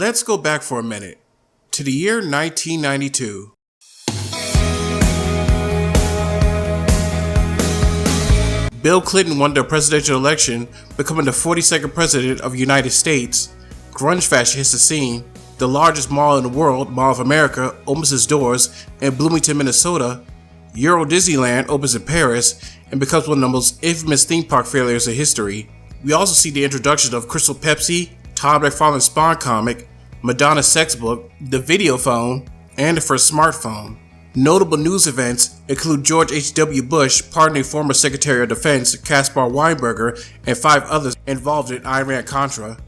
Let's go back for a minute to the year 1992. Bill Clinton won the presidential election, becoming the 42nd president of the United States. Grunge fashion hits the scene. The largest mall in the world, Mall of America, opens its doors in Bloomington, Minnesota. Euro Disneyland opens in Paris and becomes one of the most infamous theme park failures in history. We also see the introduction of Crystal Pepsi, Todd McFarlane's Spawn comic, Madonna's sex book, the video phone, and the first smartphone. Notable news events include George H.W. Bush pardoning former Secretary of Defense Caspar Weinberger and 5 others involved in Iran-Contra.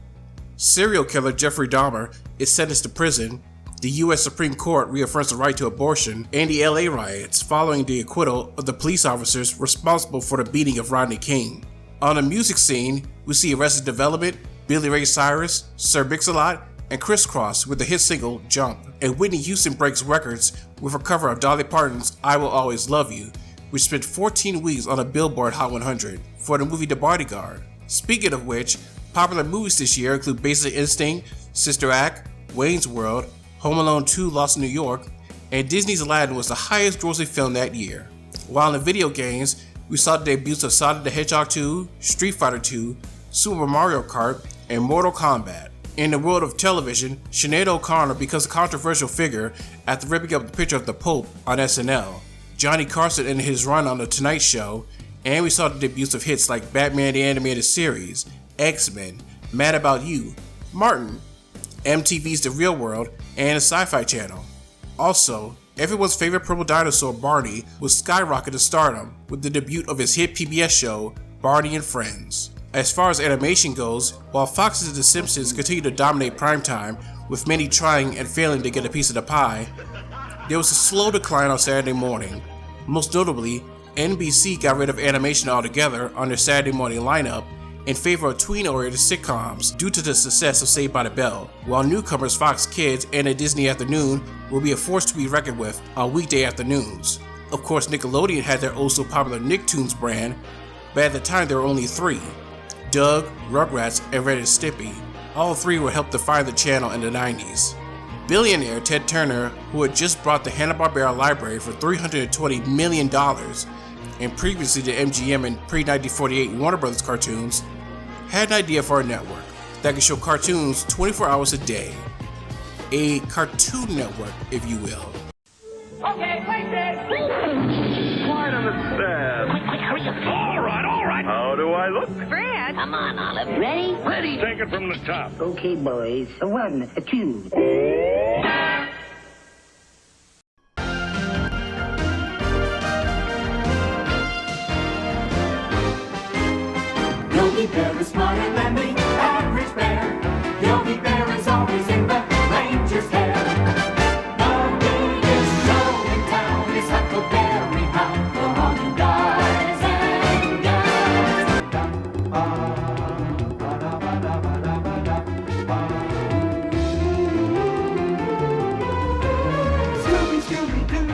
Serial killer Jeffrey Dahmer is sentenced to prison. The U.S. Supreme Court reaffirms the right to abortion, and the LA riots following the acquittal of the police officers responsible for the beating of Rodney King. On the music scene, we see Arrested Development, Billy Ray Cyrus, Sir Mix-a-Lot, and Criss Cross with the hit single Jump. And Whitney Houston breaks records with a cover of Dolly Parton's I Will Always Love You, which spent 14 weeks on a Billboard Hot 100 for the movie The Bodyguard. Speaking of which, popular movies this year include Basic Instinct, Sister Act, Wayne's World, Home Alone 2 Lost in New York, and Disney's Aladdin was the highest grossing film that year. While in video games, we saw the debuts of Sonic the Hedgehog 2, Street Fighter 2, Super Mario Kart, and Mortal Kombat. In the world of television, Sinead O'Connor becomes a controversial figure after ripping up the picture of the Pope on SNL. Johnny Carson ended his run on The Tonight Show, and we saw the debuts of hits like Batman the Animated Series, X-Men, Mad About You, Martin, MTV's The Real World, and the Sci-Fi Channel. Also, everyone's favorite purple dinosaur Barney was skyrocketed to stardom with the debut of his hit PBS show, Barney and Friends. As far as animation goes, while Fox's The Simpsons continue to dominate primetime, with many trying and failing to get a piece of the pie, there was a slow decline on Saturday morning. Most notably, NBC got rid of animation altogether on their Saturday morning lineup in favor of tween-oriented sitcoms due to the success of Saved by the Bell, while newcomers Fox Kids and a Disney Afternoon will be a force to be reckoned with on weekday afternoons. Of course, Nickelodeon had their also popular Nicktoons brand, but at the time there were only 3. Doug, Rugrats, and Red and Stimpy. All 3 would help define the channel in the 90s. Billionaire Ted Turner, who had just bought the Hanna-Barbera library for $320 million, and previously the MGM and pre-1948 Warner Brothers cartoons, had an idea for a network that could show cartoons 24 hours a day. A Cartoon Network, if you will. Okay, wait there! Quite understand. Quick, hurry up. All right. How do I look? Fred! Come on, Olive. Ready? Ready. Take it from the top. Okay, boys. 1, 2. Yogi Bear is smarter than the average bear. Yogi Bear is always in the ranger's hair. The biggest show in town is Huckleberry Hound, for all you guys and gals. Scooby, Scooby-Doo,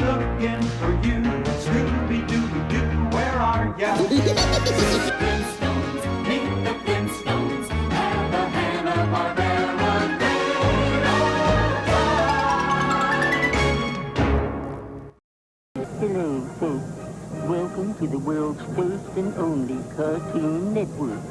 looking for you. Scooby-Doo-Doo, where are ya? Flintstones, meet the Flintstones, have a Hanna-Barbera day. Hello, folks. Welcome to the world's first and only Cartoon Network,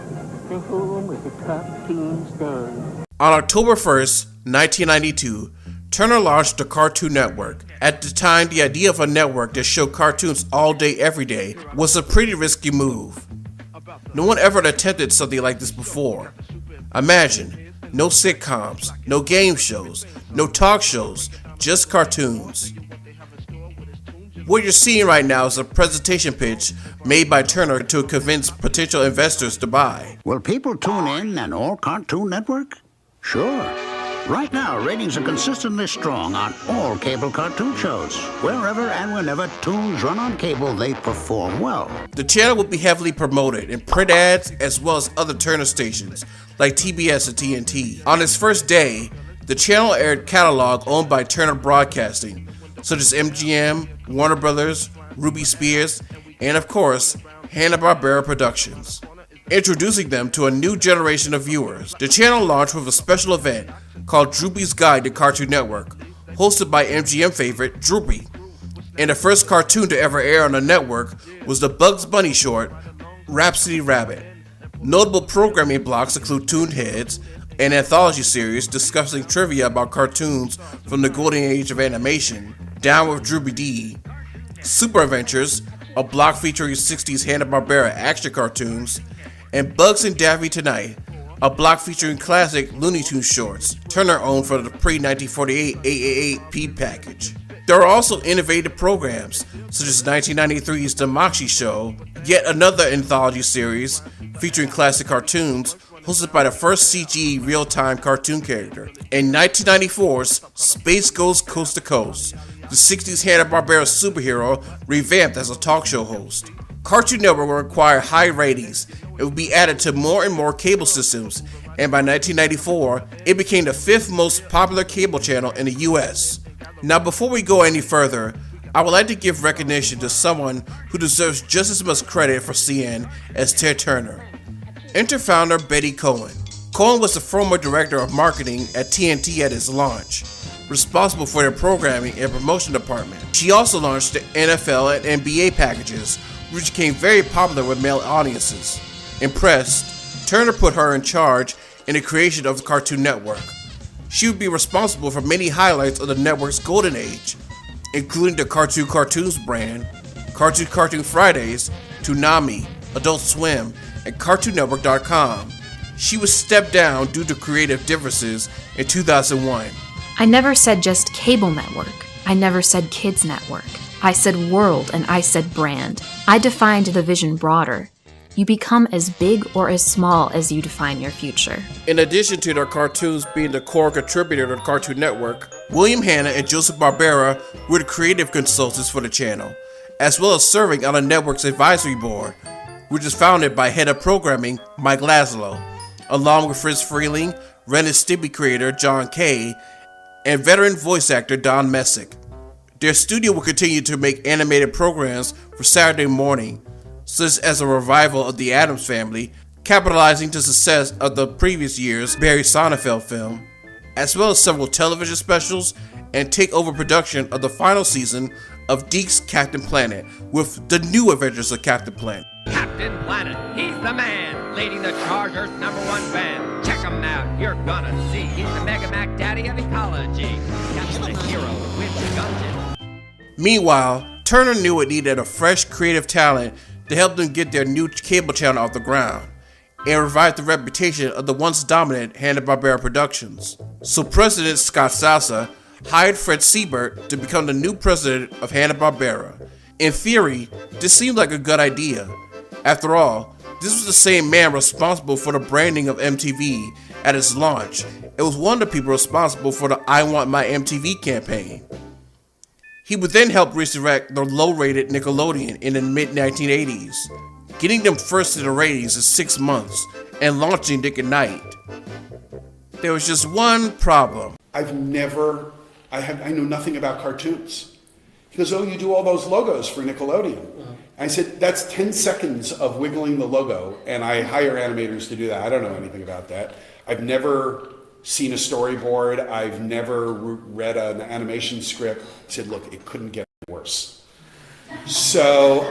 the home of the cartoon stars. On October 1st, 1992, Turner launched the Cartoon Network. At the time, the idea of a network that showed cartoons all day, every day was a pretty risky move. No one ever attempted something like this before. Imagine, no sitcoms, no game shows, no talk shows, just cartoons. What you're seeing right now is a presentation pitch made by Turner to convince potential investors to buy. Will people tune in on all Cartoon Network? Sure. Right now, ratings are consistently strong on all cable cartoon shows. Wherever and whenever tunes run on cable, they perform well. The channel will be heavily promoted in print ads as well as other Turner stations like TBS and TNT. On its first day, the channel aired catalog owned by Turner Broadcasting, such as MGM, Warner Brothers, Ruby Spears, and of course, Hanna-Barbera Productions, introducing them to a new generation of viewers. The channel launched with a special event called Droopy's Guide to Cartoon Network, hosted by MGM favorite Droopy. And the first cartoon to ever air on the network was the Bugs Bunny short, Rhapsody Rabbit. Notable programming blocks include Toon Heads, an anthology series discussing trivia about cartoons from the golden age of animation, Down with Droopy D, Super Adventures, a block featuring 60s Hanna-Barbera action cartoons, and Bugs and Daffy Tonight, a block featuring classic Looney Tunes shorts, Turner owned for the pre-1948 888P package. There are also innovative programs, such as 1993's The Moxie Show, yet another anthology series featuring classic cartoons, hosted by the first CG real-time cartoon character, and 1994's Space Goes Coast to Coast, the 60s Hanna-Barbera superhero revamped as a talk show host. Cartoon Network will require high ratings. It will be added to more and more cable systems, and by 1994, it became the 5th most popular cable channel in the US. Now, before we go any further, I would like to give recognition to someone who deserves just as much credit for CN as Ted Turner. Enter founder Betty Cohen. Cohen was the former director of marketing at TNT at its launch, responsible for their programming and promotion department. She also launched the NFL and NBA packages, which became very popular with male audiences. Impressed, Turner put her in charge in the creation of the Cartoon Network. She would be responsible for many highlights of the network's golden age, including the Cartoon Cartoons brand, Cartoon Fridays, Toonami, Adult Swim, and CartoonNetwork.com. She was stepped down due to creative differences in 2001. I never said just cable network. I never said kids network. I said world and I said brand. I defined the vision broader. You become as big or as small as you define your future. In addition to their cartoons being the core contributor to the Cartoon Network, William Hanna and Joseph Barbera were the creative consultants for the channel, as well as serving on the network's advisory board, which is founded by head of programming Mike Laszlo, along with Fritz Freeling, Ren and Stimpy creator John Kay, and veteran voice actor Don Messick. Their studio will continue to make animated programs for Saturday morning, such as a revival of The Addams Family, capitalizing the success of the previous year's Barry Sonnenfeld film, as well as several television specials, and take over production of the final season of Deke's Captain Planet with the new adventures of Captain Planet. Captain Planet, he's the man, leading the Chargers' #1 fan. Check him out, you're gonna see. He's the Mega Mac daddy of ecology. Captain the hero with the gungeon. Meanwhile, Turner knew it needed a fresh creative talent to help them get their new cable channel off the ground and revive the reputation of the once dominant Hanna-Barbera Productions. So President Scott Salsa hired Fred Siebert to become the new president of Hanna-Barbera. In theory, this seemed like a good idea. After all, this was the same man responsible for the branding of MTV at its launch. It was one of the people responsible for the I Want My MTV campaign. He would then help resurrect the low-rated Nickelodeon in the mid-1980s, getting them first in the ratings in 6 months and launching Nick at Night. There was just one problem. I know nothing about cartoons. He goes, oh, you do all those logos for Nickelodeon. I said, that's 10 seconds of wiggling the logo, and I hire animators to do that. I don't know anything about that. I've never seen a storyboard. I've never read an animation script. I said, look, it couldn't get worse. So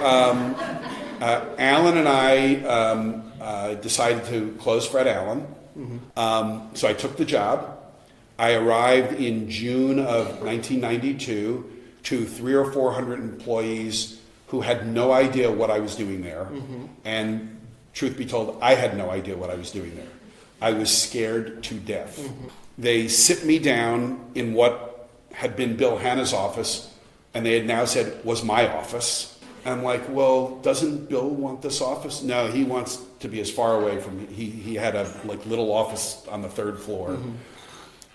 Alan and I decided to close Fred Allen. So I took the job. I arrived in June of 1992 to 300 or 400 employees who had no idea what I was doing there. And truth be told, I had no idea what I was doing there. I was scared to death. They sit me down in what had been Bill Hanna's office, and they had now said was my office. And I'm like, well, doesn't Bill want this office? No, he wants to be as far away from me. He had a little office on the 3rd floor.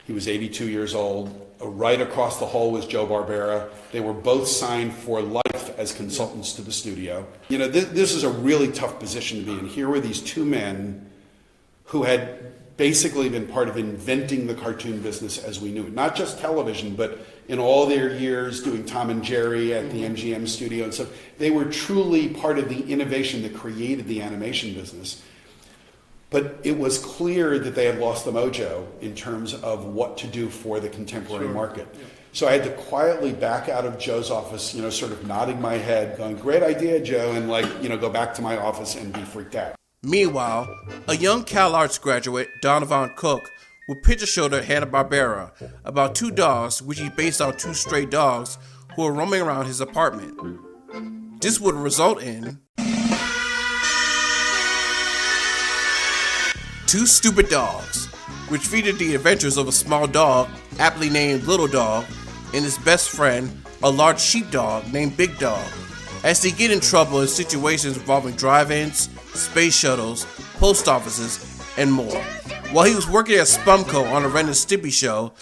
He was 82 years old. Right across the hall was Joe Barbera. They were both signed for life as consultants to the studio. You know, this is a really tough position to be in. Here were these two men who had basically been part of inventing the cartoon business as we knew it. Not just television, but in all their years doing Tom and Jerry at the MGM studio and stuff. They were truly part of the innovation that created the animation business. But it was clear that they had lost the mojo in terms of what to do for the contemporary market. Yeah. So I had to quietly back out of Joe's office, sort of nodding my head, going, "Great idea, Joe," and go back to my office and be freaked out. Meanwhile, a young Cal Arts graduate, Donovan Cook, would pitch a show to Hanna-Barbera about two dogs, which he based on two stray dogs who were roaming around his apartment. This would result in Two Stupid Dogs, which featured the adventures of a small dog, aptly named Little Dog, and his best friend, a large sheepdog named Big Dog, as they get in trouble in situations involving drive-ins, space shuttles, post offices, and more. While he was working at Spumco on a Ren and Stimpy show,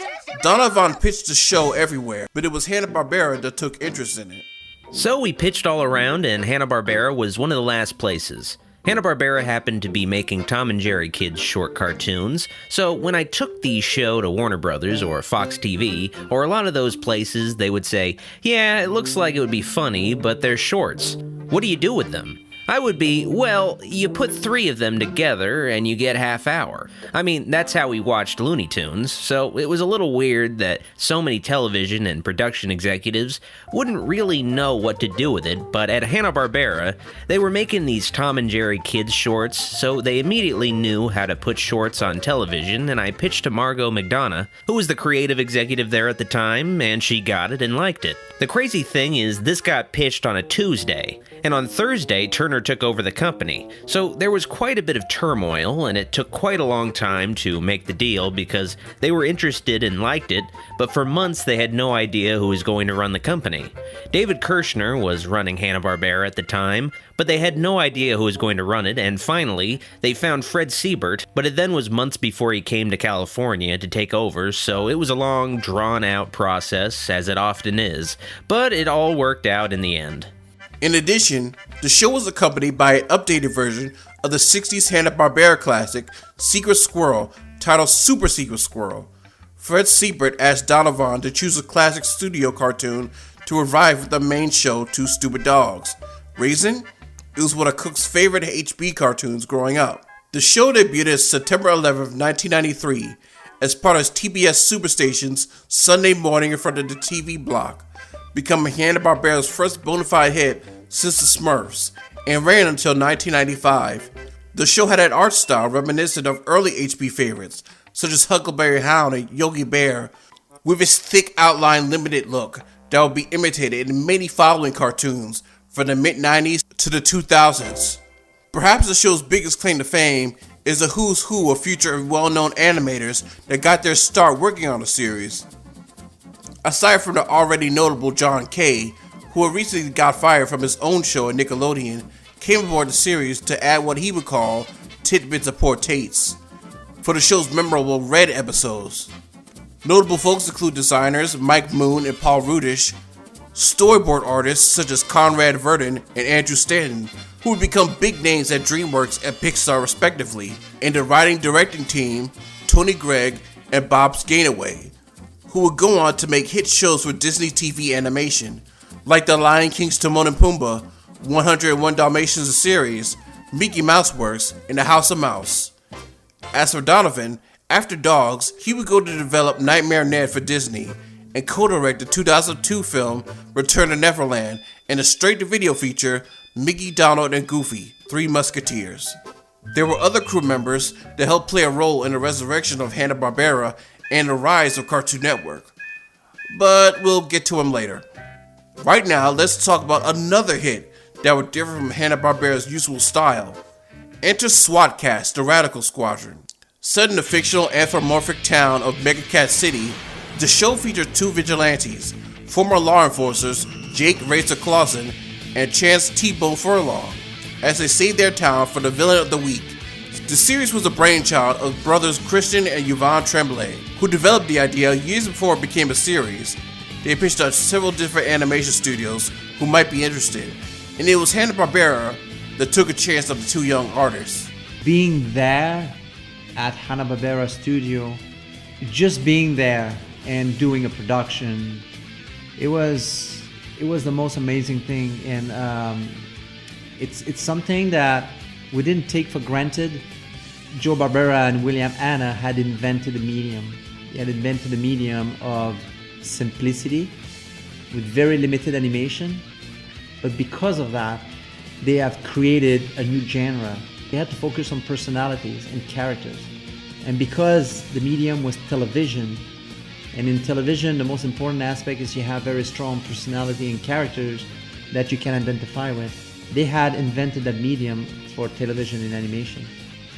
Donovan pitched the show everywhere, but it was Hanna-Barbera that took interest in it. So we pitched all around, and Hanna-Barbera was one of the last places. Hanna-Barbera happened to be making Tom and Jerry kids short cartoons, so when I took the show to Warner Brothers or Fox TV, or a lot of those places, they would say, "Yeah, it looks like it would be funny, but they're shorts. What do you do with them?" I would be, "Well, you put 3 of them together and you get half hour." I mean, that's how we watched Looney Tunes, so it was a little weird that so many television and production executives wouldn't really know what to do with it, but at Hanna-Barbera, they were making these Tom and Jerry kids shorts, so they immediately knew how to put shorts on television, and I pitched to Margot McDonough, who was the creative executive there at the time, and she got it and liked it. The crazy thing is, this got pitched on a Tuesday, and on Thursday, Turner took over the company. So there was quite a bit of turmoil, and it took quite a long time to make the deal because they were interested and liked it, but for months they had no idea who was going to run the company. David Kirshner was running Hanna-Barbera at the time, but they had no idea who was going to run it, and finally, they found Fred Siebert, but it then was months before he came to California to take over, so it was a long, drawn-out process, as it often is, but it all worked out in the end. In addition, the show was accompanied by an updated version of the 60s Hanna-Barbera classic Secret Squirrel, titled Super Secret Squirrel. Fred Siebert asked Donovan to choose a classic studio cartoon to revive the main show, Two Stupid Dogs. Reason? It was one of Cook's favorite HB cartoons growing up. The show debuted September 11, 1993, as part of TBS Superstation's Sunday morning in front of the TV block, becoming Hanna-Barbera's first bona fide hit since the Smurfs, and ran until 1995. The show had an art style reminiscent of early HB favorites, such as Huckleberry Hound and Yogi Bear, with its thick outline limited look that would be imitated in many following cartoons from the mid-90s to the 2000s. Perhaps the show's biggest claim to fame is the who's who of future well-known animators that got their start working on the series. Aside from the already notable John Kay, who had recently got fired from his own show at Nickelodeon, came aboard the series to add what he would call tidbits of poor taste for the show's memorable Red episodes. Notable folks include designers Mike Moon and Paul Rudish, storyboard artists such as Conrad Verdon and Andrew Stanton, who would become big names at DreamWorks and Pixar respectively, and the writing-directing team, Tony Gregg and Bob Skainaway, who would go on to make hit shows for Disney TV animation, like The Lion King's Timon and Pumbaa, 101 Dalmatians the series, Mickey Mouse Works, and The House of Mouse. As for Donovan, after Dogs, he would go to develop Nightmare Ned for Disney, and co-direct the 2002 film Return to Neverland, and a straight-to-video feature, Mickey, Donald, and Goofy, Three Musketeers. There were other crew members that helped play a role in the resurrection of Hanna-Barbera and the rise of Cartoon Network, but we'll get to him later. Right now, let's talk about another hit that would differ from Hanna-Barbera's usual style. Enter SWAT Cats, the Radical Squadron. Set in the fictional anthropomorphic town of Mega Cat City, the show featured 2 vigilantes, former law enforcers Jake Racer Clausen and Chance T-Bone Furlong, as they saved their town from the villain of the week. The series was a brainchild of brothers Christian and Yvonne Tremblay, who developed the idea years before it became a series. They pitched out several different animation studios who might be interested, and it was Hanna-Barbera that took a chance on the 2 young artists. Being there at Hanna-Barbera studio, just being there and doing a production, it was the most amazing thing, and it's something that we didn't take for granted. Joe Barbera and William Hanna had invented a medium. They had invented a medium of simplicity with very limited animation. But because of that, they have created a new genre. They had to focus on personalities and characters. And because the medium was television, and in television, the most important aspect is you have very strong personality and characters that you can identify with. They had invented that medium for television and animation.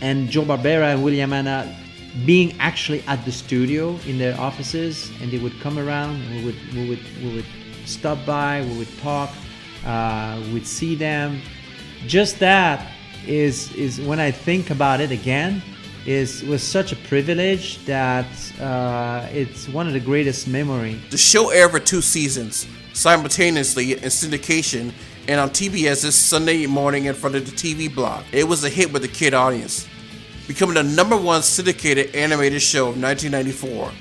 And Joe Barbera and William Hanna being actually at the studio in their offices, and they would come around, and we would stop by, we would talk, we would see them. Just that is when I think about it again, was such a privilege that it's one of the greatest memories. The show aired for 2 seasons, simultaneously in syndication and on TBS's Sunday morning in front of the TV block. It was a hit with the kid audience, becoming the #1 syndicated animated show of 1994.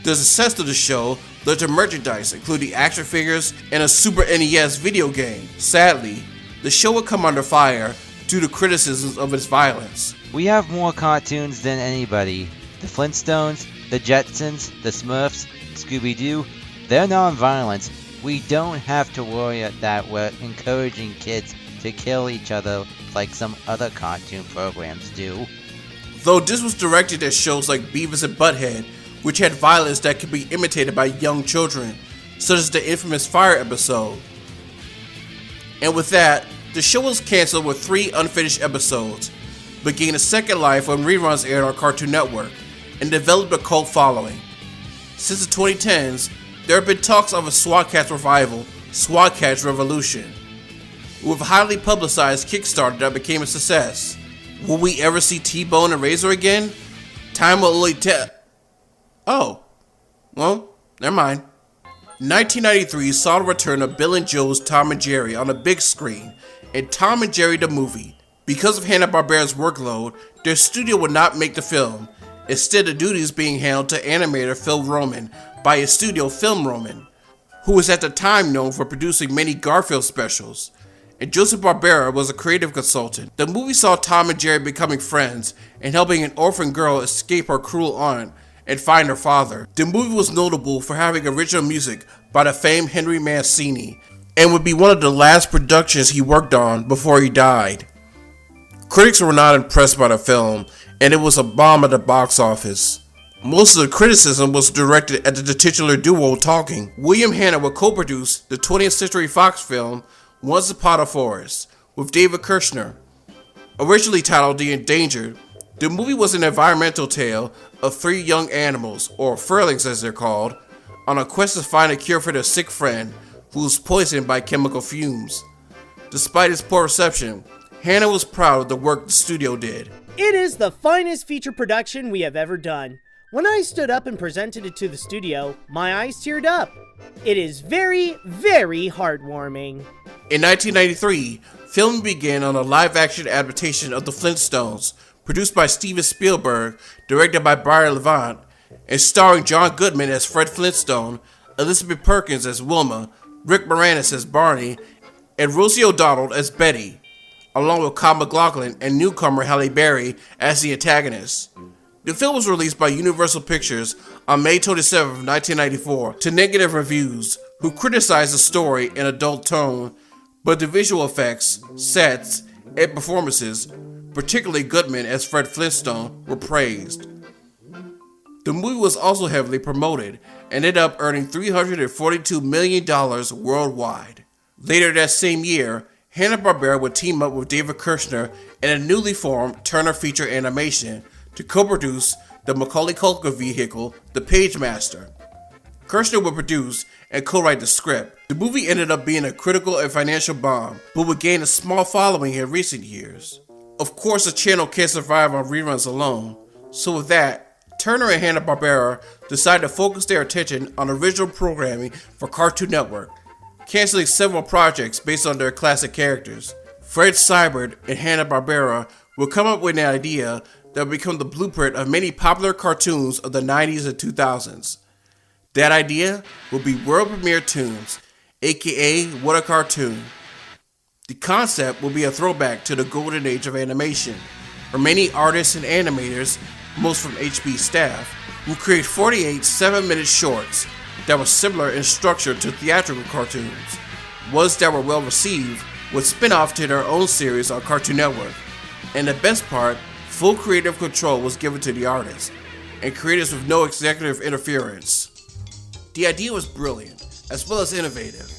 The success of the show led to merchandise, including action figures and a Super NES video game. Sadly, the show would come under fire due to criticisms of its violence. We have more cartoons than anybody. The Flintstones, the Jetsons, the Smurfs, Scooby-Doo, they're non-violent. We don't have to worry that we're encouraging kids to kill each other like some other cartoon programs do. Though this was directed at shows like Beavis and Butthead, which had violence that could be imitated by young children, such as the infamous Fire episode. And with that, the show was canceled with 3 unfinished episodes, but gained a second life when reruns aired on Cartoon Network, and developed a cult following. Since the 2010s, there have been talks of a SWAT Kats revival, SWAT Kats Revolution, with a highly publicized Kickstarter that became a success. Will we ever see T-Bone and Razor again? Time will only tell. Oh, well, never mind. 1993 saw the return of Bill and Joe's Tom and Jerry on a big screen, and Tom and Jerry the movie. Because of Hanna-Barbera's workload, their studio would not make the film, instead the duties being handled to animator Phil Roman by his studio Film Roman, who was at the time known for producing many Garfield specials, and Joseph Barbera was a creative consultant. The movie saw Tom and Jerry becoming friends and helping an orphan girl escape her cruel aunt and find her father. The movie was notable for having original music by the famed Henry Mancini, and would be one of the last productions he worked on before he died. Critics were not impressed by the film, and it was a bomb at the box office. Most of the criticism was directed at the titular duo talking. William Hanna would co-produce the 20th Century Fox film Once Upon a Forest with David Kirshner. Originally titled The Endangered, the movie was an environmental tale of 3 young animals, or furlings as they're called, on a quest to find a cure for their sick friend who was poisoned by chemical fumes. Despite its poor reception, Hanna was proud of the work the studio did. It is the finest feature production we have ever done. When I stood up and presented it to the studio, my eyes teared up. It is very, very heartwarming. In 1993, filming began on a live-action adaptation of The Flintstones, produced by Steven Spielberg, directed by Brian Levant, and starring John Goodman as Fred Flintstone, Elizabeth Perkins as Wilma, Rick Moranis as Barney, and Rosie O'Donnell as Betty, along with Kyle MacLachlan and newcomer Halle Berry as the antagonists. The film was released by Universal Pictures on May 27, 1994, to negative reviews, who criticized the story in adult tone, but the visual effects, sets, and performances, particularly Goodman as Fred Flintstone, were praised. The movie was also heavily promoted and ended up earning $342 million worldwide. Later that same year, Hanna-Barbera would team up with David Kirshner and a newly formed Turner Feature Animation to co-produce the Macaulay Culkin vehicle, The Pagemaster. Kirshner would produce and co-write the script. The movie ended up being a critical and financial bomb, but would gain a small following in recent years. Of course, the channel can't survive on reruns alone, so with that, Turner and Hanna-Barbera decided to focus their attention on original programming for Cartoon Network, canceling several projects based on their classic characters. Fred Seibert and Hanna-Barbera would come up with an idea that would become the blueprint of many popular cartoons of the 90s and 2000s. That idea would be World Premiere Toons, aka What a Cartoon. The concept will be a throwback to the golden age of animation, Remaining artists and animators, most from HB staff, would create 48 7-minute shorts that were similar in structure to theatrical cartoons. Ones that were well received would spin off to their own series on Cartoon Network. And the best part, full creative control was given to the artists, and creators with no executive interference. The idea was brilliant, as well as innovative,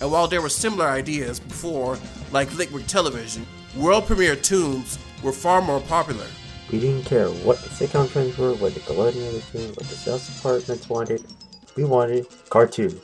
and while there were similar ideas before, like Liquid Television, world premiere tunes were far more popular. We didn't care what the sitcom trends were, what the coordinators did, what the sales departments wanted. We wanted cartoons.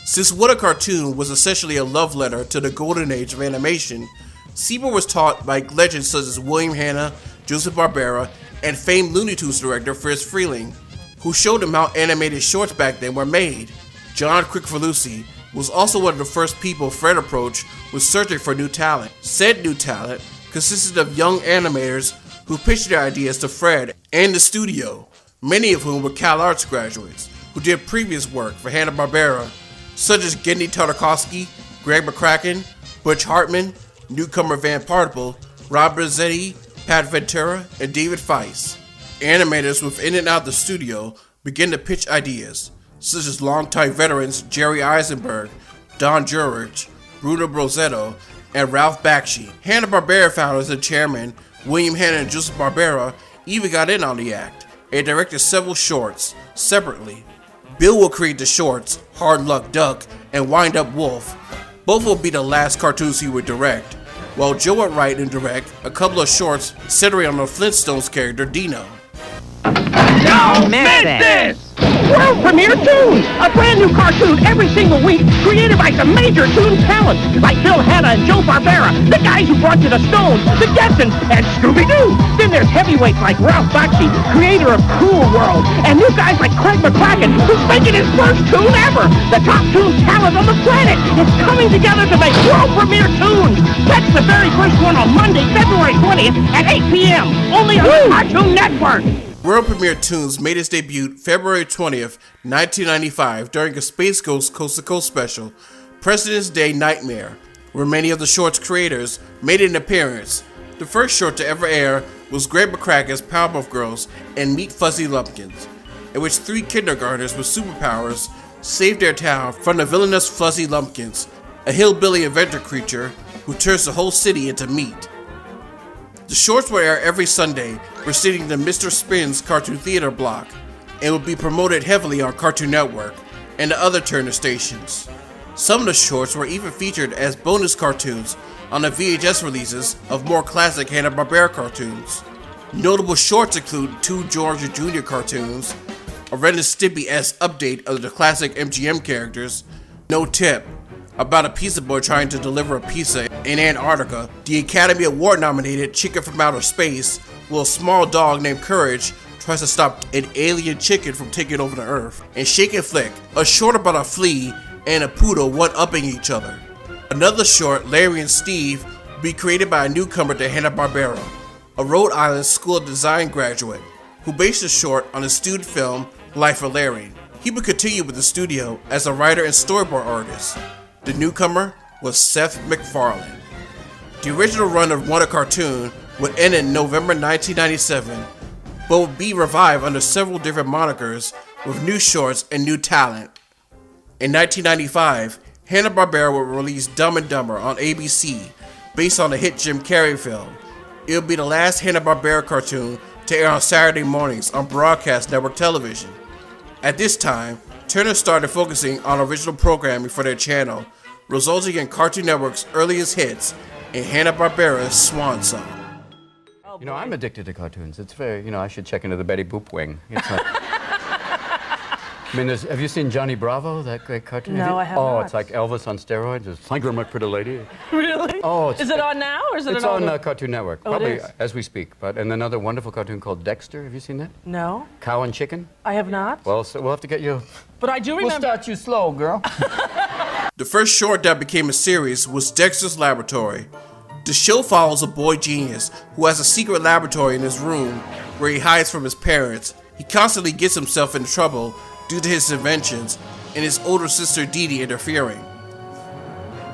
Since What a Cartoon was essentially a love letter to the golden age of animation, Sieber was taught by legends such as William Hanna, Joseph Barbera, and famed Looney Tunes director Friz Freleng, who showed him how animated shorts back then were made. John Kricfalusi was also one of the first people Fred approached when searching for new talent. Said new talent consisted of young animators who pitched their ideas to Fred and the studio, many of whom were Cal Arts graduates who did previous work for Hanna-Barbera, such as Gendy Tartakovsky, Greg McCracken, Butch Hartman, newcomer Van Particle, Rob Brazzetti, Pat Ventura, and David Feiss. Animators within and out the studio began to pitch ideas, such as longtime veterans Jerry Eisenberg, Don Jurich, Bruno Brozetto, and Ralph Bakshi. Hanna-Barbera founders and chairman William Hanna and Joseph Barbera even got in on the act and directed several shorts separately. Bill will create the shorts Hard Luck Duck and Wind Up Wolf. Both will be the last cartoons he would direct, while Joe would write and direct a couple of shorts centering on the Flintstones character Dino. Don't miss this! World premiere tunes! A brand new cartoon every single week, created by some major toon talent, like Bill Hanna and Joe Barbera, the guys who brought you the Stones, the Jetsons, and Scooby-Doo! Then there's heavyweights like Ralph Bakshi, creator of Cool World, and new guys like Craig McCracken, who's making his first tune ever! The top toon talent on the planet is coming together to make world premiere tunes! Catch the very first one on Monday, February 20th at 8 p.m., only on the Cartoon Network! World Premiere Tunes made its debut February 20th, 1995 during a Space Ghost Coast to Coast special, President's Day Nightmare, where many of the short's creators made an appearance. The first short to ever air was Greg McCracken's Powerpuff Girls and Meet Fuzzy Lumpkins, in which 3 kindergartners with superpowers saved their town from the villainous Fuzzy Lumpkins, a hillbilly inventor creature who turns the whole city into meat. The shorts would air every Sunday, preceding the Mr. Spin's Cartoon Theater block, and would be promoted heavily on Cartoon Network and the other Turner stations. Some of the shorts were even featured as bonus cartoons on the VHS releases of more classic Hanna-Barbera cartoons. Notable shorts include 2 George and Jr. cartoons, a Ren and Stimpy-esque update of the classic MGM characters, No Tip, about a pizza boy trying to deliver a pizza in Antarctica, the Academy Award-nominated Chicken from Outer Space, where a small dog named Courage tries to stop an alien chicken from taking over the Earth, and Shake and Flick, a short about a flea and a poodle one-upping each other. Another short, Larry and Steve, will be created by a newcomer to Hanna-Barbera, a Rhode Island School of Design graduate, who based the short on his student film, Life of Larry. He would continue with the studio as a writer and storyboard artist. The newcomer was Seth MacFarlane. The original run of What a Cartoon would end in November 1997, but would be revived under several different monikers with new shorts and new talent. In 1995, Hanna-Barbera would release Dumb and Dumber on ABC, based on the hit Jim Carrey film. It would be the last Hanna-Barbera cartoon to air on Saturday mornings on broadcast network television. At this time, Turner started focusing on original programming for their channel, resulting in Cartoon Network's earliest hits and Hanna-Barbera's swan song. You know, I'm addicted to cartoons. It's very, I should check into the Betty Boop wing. It's like, I mean, have you seen Johnny Bravo, that great cartoon? No, I haven't. Oh, it's like Elvis on steroids. It's Thank you, my pretty lady. Really? Oh, is it on now, or is it it's on Cartoon Network, Oh, probably it is? as we speak. But and another wonderful cartoon called Dexter. Have you seen that? No. Cow and Chicken. I have not. Well, so we'll have to get you. But I do remember. We'll start you slow, girl. The first short that became a series was Dexter's Laboratory. The show follows a boy genius who has a secret laboratory in his room where he hides from his parents. He constantly gets himself into trouble due to his inventions and his older sister Dee Dee interfering.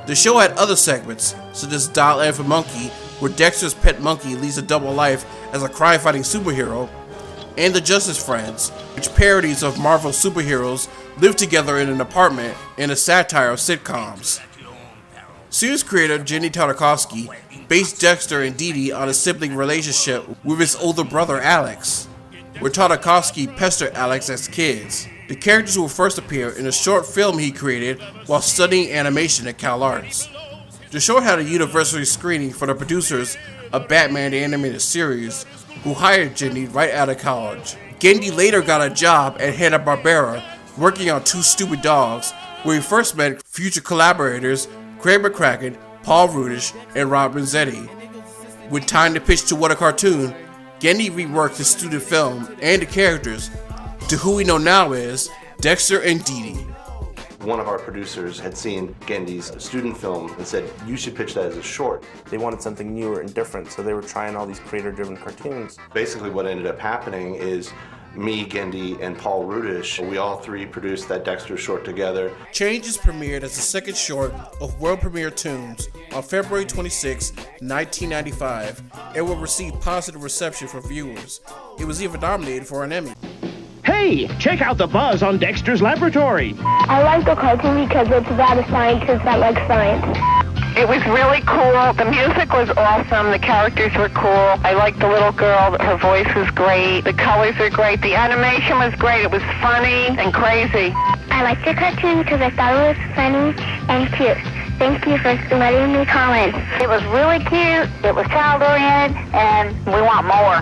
The show had other segments, such as Dial M for Monkey, where Dexter's pet monkey leads a double life as a crime-fighting superhero, and The Justice Friends, which parodies of Marvel superheroes live together in an apartment in a satire of sitcoms. Series creator Jenny Tartakovsky based Dexter and Dee Dee on a sibling relationship with his older brother Alex, where Tartakovsky pestered Alex as kids. The characters will first appear in a short film he created while studying animation at Cal Arts. The short had a university screening for the producers of Batman the Animated Series, who hired Gendy right out of college. Gendy later got a job at Hanna-Barbera working on Two Stupid Dogs, where he first met future collaborators Craig McCracken, Paul Rudish, and Rob Renzetti. When time to pitch to What a Cartoon, Gendy reworked his student film and the characters to who we know now as Dexter and Dee Dee. One of our producers had seen Gendy's student film and said, you should pitch that as a short. They wanted something newer and different, so they were trying all these creator-driven cartoons. Basically what ended up happening is me, Gendy, and Paul Rudish, we all three produced that Dexter short together. Changes premiered as the second short of world premiere Toons on February 26, 1995, and will receive positive reception from viewers. It was even nominated for an Emmy. Hey, check out the buzz on Dexter's Laboratory. I like the cartoon because it's about a scientist that likes science. It was really cool. The music was awesome. The characters were cool. I liked the little girl. Her voice was great. The colors were great. The animation was great. It was funny and crazy. I liked your cartoon because I thought it was funny and cute. Thank you for letting me comment. It was really cute. It was child-oriented, and we want more.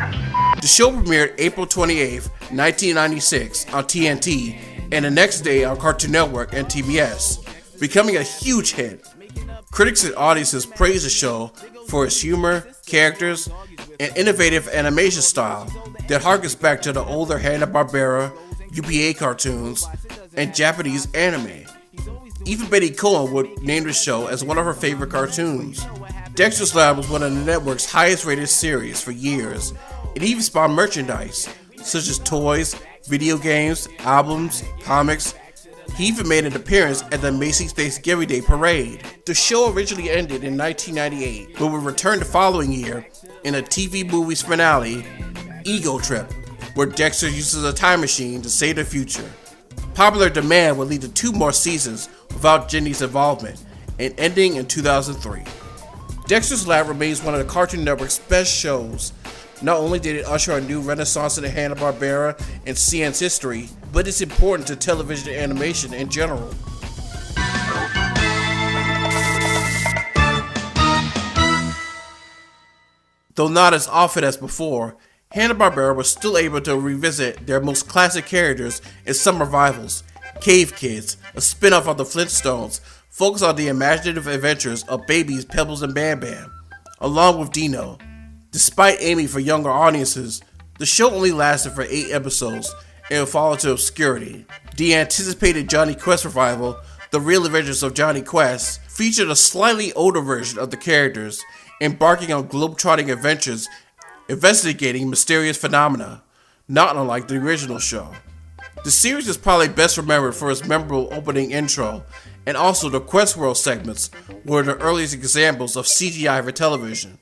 The show premiered April 28, 1996 on TNT, and the next day on Cartoon Network and TBS, becoming a huge hit. Critics and audiences praised the show for its humor, characters, and innovative animation style that harkens back to the older Hanna-Barbera, UPA cartoons, and Japanese anime. Even Betty Cohen would name the show as one of her favorite cartoons. Dexter's Lab was one of the network's highest rated series for years. It even spawned merchandise, such as toys, video games, albums, comics. He even made an appearance at the Macy's Thanksgiving Day Parade. The show originally ended in 1998, but would return the following year in a TV movie's finale, Ego Trip, where Dexter uses a time machine to save the future. Popular demand would lead to 2 more seasons without Gendy's involvement, and ending in 2003. Dexter's Lab remains one of the Cartoon Network's best shows. Not only did it usher a new renaissance in the Hanna-Barbera and CN's history, but it's important to television animation in general. Though not as often as before, Hanna-Barbera was still able to revisit their most classic characters in some revivals. Cave Kids, a spin-off of the Flintstones, focused on the imaginative adventures of babies Pebbles and Bam Bam, along with Dino. Despite aiming for younger audiences, the show only lasted for 8 episodes and would fall into obscurity. The anticipated Johnny Quest revival, The Real Adventures of Johnny Quest, featured a slightly older version of the characters, embarking on globe-trotting adventures investigating mysterious phenomena, not unlike the original show. The series is probably best remembered for its memorable opening intro, and also the Quest World segments were the earliest examples of CGI for television.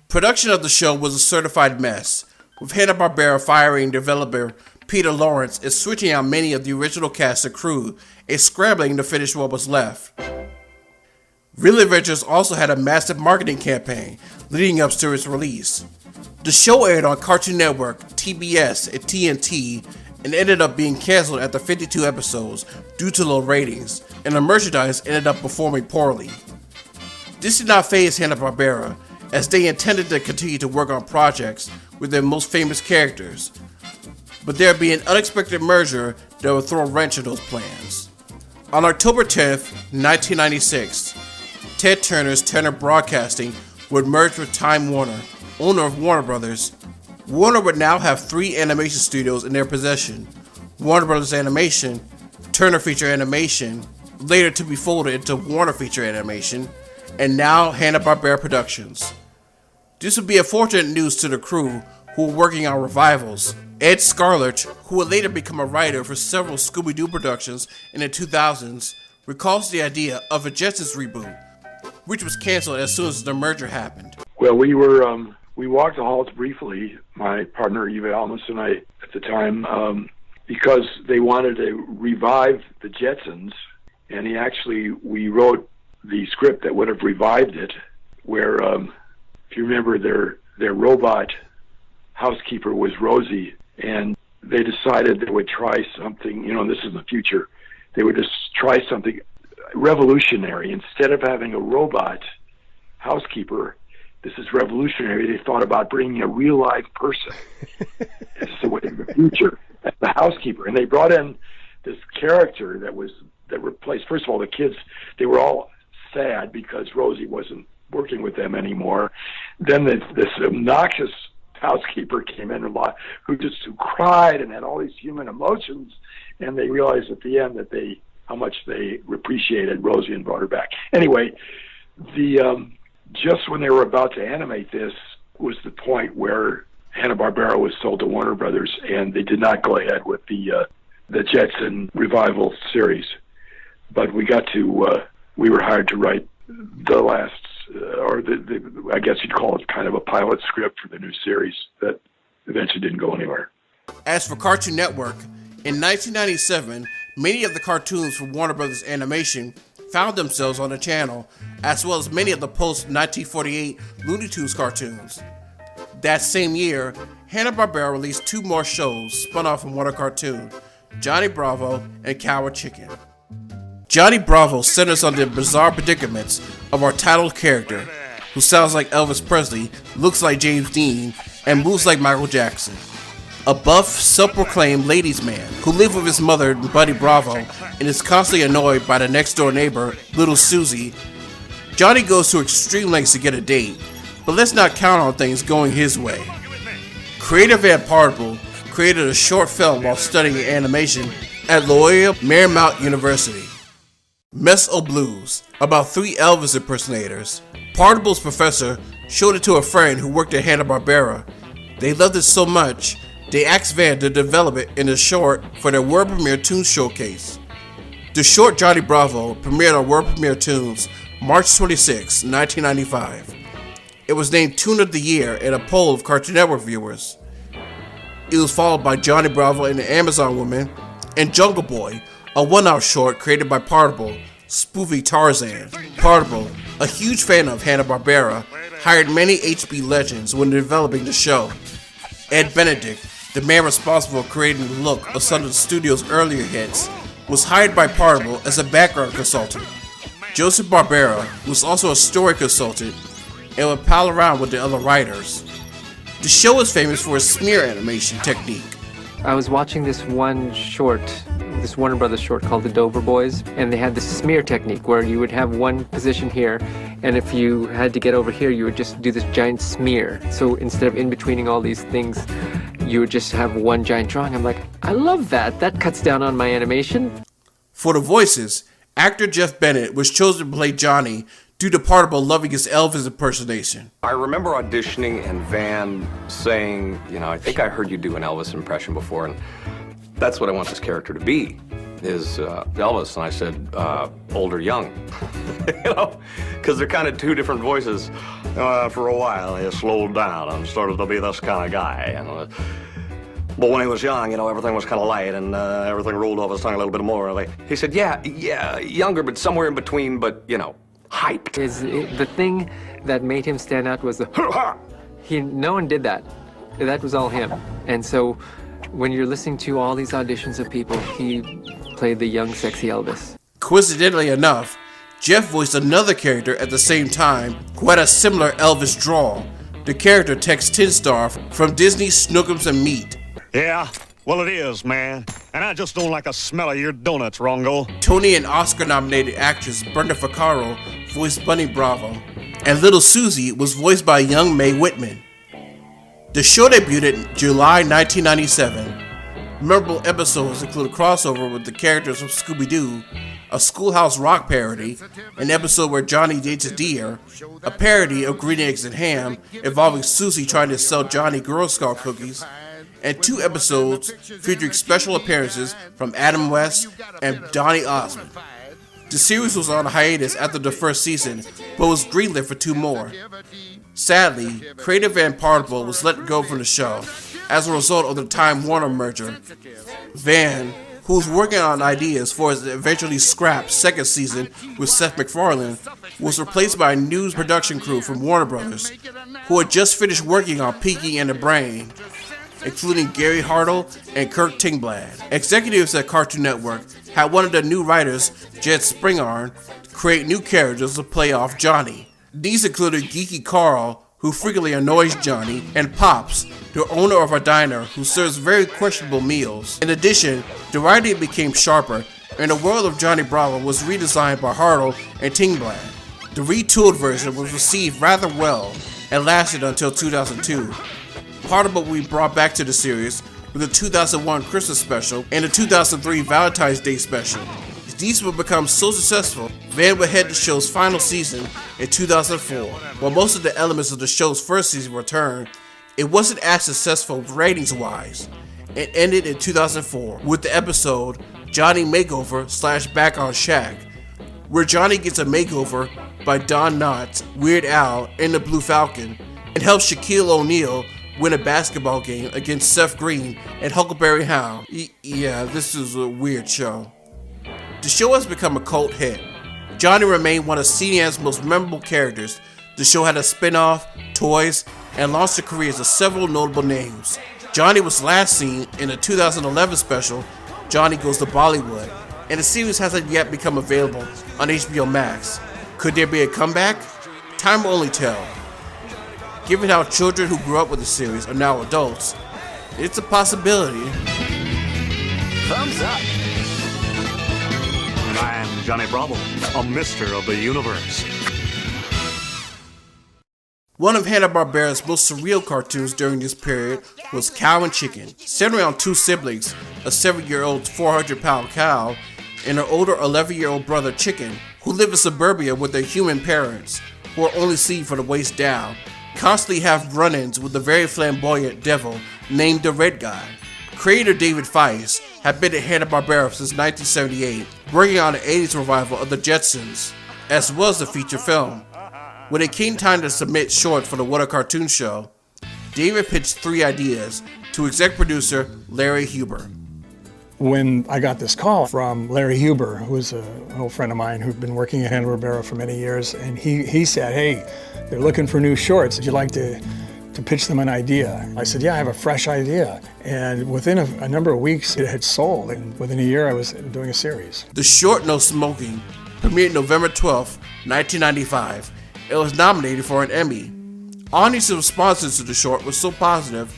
Production of the show was a certified mess, with Hanna-Barbera firing developer Peter Lawrence and switching out many of the original cast and crew and scrambling to finish what was left. Real Adventures also had a massive marketing campaign leading up to its release. The show aired on Cartoon Network, TBS, and TNT, and ended up being canceled after 52 episodes due to low ratings, and the merchandise ended up performing poorly. This did not faze Hanna-Barbera, as they intended to continue to work on projects with their most famous characters, but there would be an unexpected merger that would throw a wrench in those plans. On October 10th, 1996, Ted Turner's Turner Broadcasting would merge with Time Warner, owner of Warner Brothers. Warner would now have 3 animation studios in their possession: Warner Brothers Animation, Turner Feature Animation, later to be folded into Warner Feature Animation, and now Hanna-Barbera Productions. This would be a fortunate news to the crew who were working on revivals. Ed Scarlett, who would later become a writer for several Scooby-Doo productions in the 2000s, recalls the idea of a Jetsons reboot, which was canceled as soon as the merger happened. Well, we walked the halls briefly, my partner Eva Almus and I at the time, because they wanted to revive the Jetsons, and we wrote the script that would have revived it, where, if you remember, their robot housekeeper was Rosie, and they decided they would try something, this is in the future, they would just try something revolutionary. Instead of having a robot housekeeper, this is revolutionary. They thought about bringing a real live person as the way of the future as the housekeeper, and they brought in this character that replaced. First of all, the kids, they were all sad because Rosie wasn't working with them anymore. Then this obnoxious housekeeper came in who cried and had all these human emotions, and they realized at the end that how much they appreciated Rosie and brought her back. Anyway, just when they were about to animate this was the point where Hanna-Barbera was sold to Warner Brothers, and they did not go ahead with the Jetson revival series. But we were hired to write the last, I guess you'd call it kind of a pilot script for the new series that eventually didn't go anywhere. As for Cartoon Network, in 1997, many of the cartoons from Warner Brothers Animation found themselves on the channel, as well as many of the post-1948 Looney Tunes cartoons. That same year, Hanna-Barbera released 2 more shows spun off from Warner Cartoon, Johnny Bravo and Coward Chicken. Johnny Bravo centers on the bizarre predicaments of our titled character, who sounds like Elvis Presley, looks like James Dean, and moves like Michael Jackson. A buff, self-proclaimed ladies' man who lives with his mother, Buddy Bravo, and is constantly annoyed by the next-door neighbor, Little Susie. Johnny goes to extreme lengths to get a date, but let's not count on things going his way. Creator Van Partible created a short film while studying animation at Loyola Marymount University. Mess o' Blues, about 3 Elvis impersonators. Partible's professor showed it to a friend who worked at Hanna-Barbera. They loved it so much, they asked Van to develop it in a short for their World Premiere Tunes showcase. The short Johnny Bravo premiered on World Premiere Tunes March 26, 1995. It was named Tune of the Year in a poll of Cartoon Network viewers. It was followed by Johnny Bravo and the Amazon Woman and Jungle Boy, a one-hour short created by Partible, spoofing Tarzan. Partible, a huge fan of Hanna-Barbera, hired many HB legends when developing the show. Ed Benedict, the man responsible for creating the look of some of the studio's earlier hits, was hired by Partible as a background consultant. Joseph Barbera was also a story consultant and would pal around with the other writers. The show is famous for its smear animation technique. I was watching this one short, this Warner Brothers short called The Dover Boys, and they had this smear technique where you would have one position here, and if you had to get over here, you would just do this giant smear. So instead of in-betweening all these things, you would just have one giant drawing. I'm like, I love that. That cuts down on my animation. For the voices, actor Jeff Bennett was chosen to play Johnny due to Partible loving his Elvis impersonation. I remember auditioning and Van saying, I think I heard you do an Elvis impression before, and that's what I want this character to be, is Elvis. And I said, old or young, because they're kind of 2 different voices. For a while, he slowed down and started to be this kind of guy. But when he was young, everything was kind of light and everything rolled off his tongue a little bit more. He said, yeah, younger, but somewhere in between, but, hyped. The thing that made him stand out was no one did that. That was all him. And so when you're listening to all these auditions of people, he played the young, sexy Elvis. Coincidentally enough, Jeff voiced another character at the same time who had a similar Elvis drawl, the character Tex Tinstar from Disney's Snookums and Meat. Yeah, well it is, man. And I just don't like the smell of your donuts, Rongo. Tony and Oscar-nominated actress Brenda Vaccaro voiced Bunny Bravo, and Little Susie was voiced by young Mae Whitman. The show debuted in July 1997. Memorable episodes include a crossover with the characters from Scooby-Doo, a Schoolhouse Rock parody, an episode where Johnny dates a deer, a parody of Green Eggs and Ham involving Susie trying to sell Johnny Girl Scout cookies, and 2 episodes featuring special appearances from Adam West and Donny Osmond. The series was on hiatus after the first season, but was greenlit for 2 more. Sadly, creative Van Partible was let go from the show as a result of the Time Warner merger. Van, who was working on ideas for his eventually scrapped second season with Seth MacFarlane, was replaced by a new production crew from Warner Brothers, who had just finished working on Pinky and the Brain, including Gary Hartle and Kirk Tingblad. Executives at Cartoon Network had wanted the new writers, Jed Spingarn, to create new characters to play off Johnny. These included Geeky Carl, who frequently annoys Johnny, and Pops, the owner of a diner who serves very questionable meals. In addition, the writing became sharper, and the world of Johnny Bravo was redesigned by Hartle and Tingblad. The retooled version was received rather well and lasted until 2002. Part of what we brought back to the series were the 2001 Christmas special and the 2003 Valentine's Day special. These would become so successful, Van would head the show's final season in 2004. While most of the elements of the show's first season returned, it wasn't as successful ratings-wise. It ended in 2004 with the episode Johnny Makeover / Back on Shack, where Johnny gets a makeover by Don Knotts, Weird Al, and the Blue Falcon, and helps Shaquille O'Neal win a basketball game against Seth Green and Huckleberry Hound. Yeah, this is a weird show. The show has become a cult hit. Johnny remained one of CNN's most memorable characters. The show had a spin-off, toys, and launched the careers of several notable names. Johnny was last seen in the 2011 special, Johnny Goes to Bollywood, and the series hasn't yet become available on HBO Max. Could there be a comeback? Time will only tell. Given how children who grew up with the series are now adults, it's a possibility. Thumbs up. And I am Johnny Bravo, a mister of the universe. One of Hanna-Barbera's most surreal cartoons during this period was Cow and Chicken, centered around two siblings, a 7-year-old 400-pound cow and her older 11-year-old brother Chicken, who live in suburbia with their human parents, who are only seen from the waist down, constantly have run-ins with the very flamboyant devil named the Red Guy. Creator David Feiss had been at Hanna-Barbera since 1978, working on the 80s revival of the Jetsons, as well as the feature film. When it came time to submit shorts for the What a Cartoon Show, David pitched 3 ideas to exec producer Larry Huber. When I got this call from Larry Huber, who was an old friend of mine who'd been working at Hanna-Barbera for many years, and he said, "Hey, they're looking for new shorts. Would you like to pitch them an idea?" I said, "Yeah, I have a fresh idea." And within a number of weeks, it had sold. And within a year, I was doing a series. The short No Smoking premiered November 12, 1995. It was nominated for an Emmy. Audience responses to the short was so positive,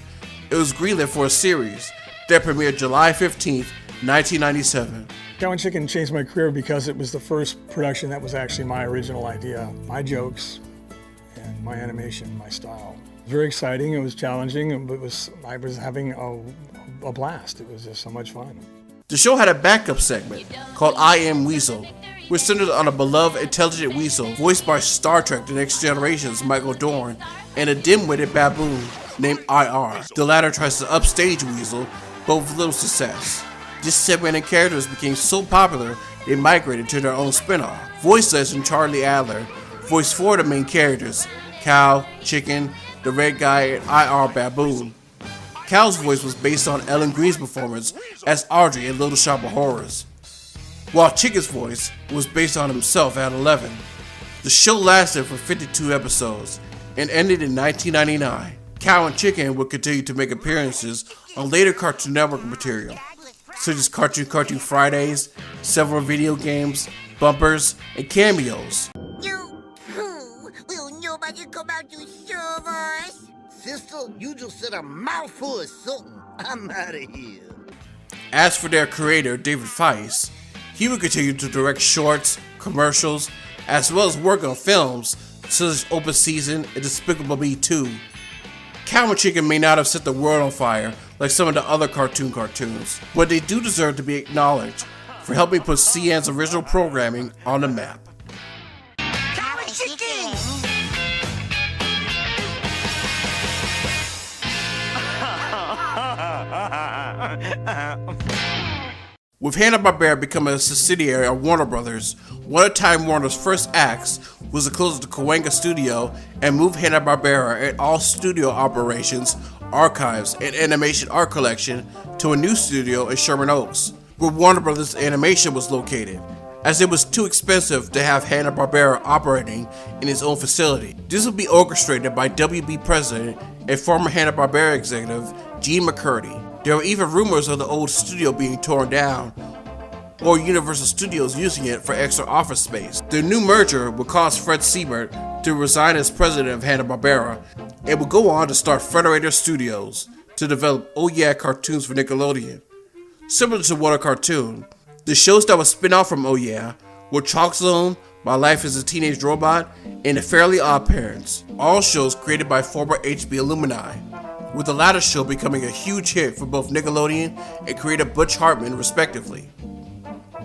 it was greenlit for a series that premiered July 15, 1997. Cow and Chicken changed my career because it was the first production that was actually my original idea, my jokes, and my animation, my style. It was very exciting, it was challenging, I was having a blast. It was just so much fun. The show had a backup segment called I Am Weasel, which centered on a beloved, intelligent weasel voiced by Star Trek The Next Generation's Michael Dorn and a dim-witted baboon named IR. The latter tries to upstage Weasel, but with little success. This segment and characters became so popular, they migrated to their own spin-off. Voice legend Charlie Adler voiced 4 of the main characters, Cow, Chicken, the Red Guy, and IR Baboon. Cow's voice was based on Ellen Green's performance as Audrey in Little Shop of Horrors, while Chicken's voice was based on himself at 11. The show lasted for 52 episodes and ended in 1999. Cow and Chicken would continue to make appearances on later Cartoon Network material, such as Cartoon Fridays, several video games, bumpers, and cameos. Will nobody come out to serve us? Sister, you just said a mouthful of something. I'm out of here. As for their creator, David Feiss, he would continue to direct shorts, commercials, as well as work on films such as Open Season and Despicable Me 2. Cow and Chicken may not have set the world on fire like some of the other cartoons, but they do deserve to be acknowledged for helping put CN's original programming on the map. Cow and Chicken! With Hanna-Barbera becoming a subsidiary of Warner Brothers, one of Time Warner's first acts was to close the Cahuenga studio and move Hanna-Barbera and all studio operations, archives, and animation art collection to a new studio in Sherman Oaks, where Warner Brothers Animation was located, as it was too expensive to have Hanna-Barbera operating in its own facility. This would be orchestrated by WB president and former Hanna-Barbera executive Gene McCurdy. There were even rumors of the old studio being torn down, or Universal Studios using it for extra office space. The new merger would cause Fred Siebert to resign as president of Hanna-Barbera and would go on to start Federator Studios to develop Oh Yeah cartoons for Nickelodeon. Similar to What a Cartoon, the shows that would spin off from Oh Yeah were Chalk Zone, My Life as a Teenage Robot, and The Fairly Odd Parents, all shows created by former HB alumni, with the latter show becoming a huge hit for both Nickelodeon and creator Butch Hartman respectively.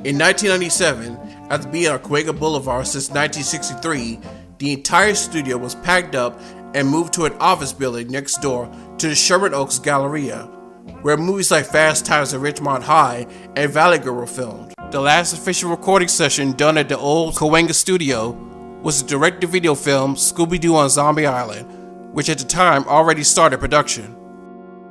In 1997, after being on Cahuenga Boulevard since 1963, the entire studio was packed up and moved to an office building next door to the Sherman Oaks Galleria, where movies like Fast Times at Ridgemont High and Valley Girl were filmed. The last official recording session done at the old Cahuenga studio was the direct-to-video film Scooby-Doo on Zombie Island, which at the time already started production.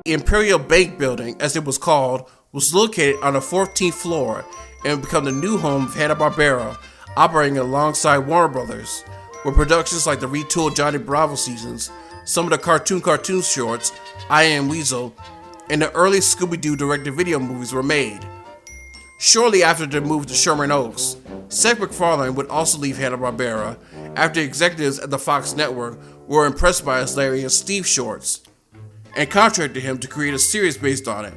The Imperial Bank Building, as it was called, was located on the 14th floor and would become the new home of Hanna-Barbera, operating alongside Warner Brothers, where productions like the retooled Johnny Bravo seasons, some of the cartoon shorts, I Am Weasel, and the early Scooby-Doo direct-to-video movies were made. Shortly after the move to Sherman Oaks, Seth MacFarlane would also leave Hanna-Barbera after executives at the Fox network were impressed by his Larry and Steve shorts and contracted him to create a series based on it.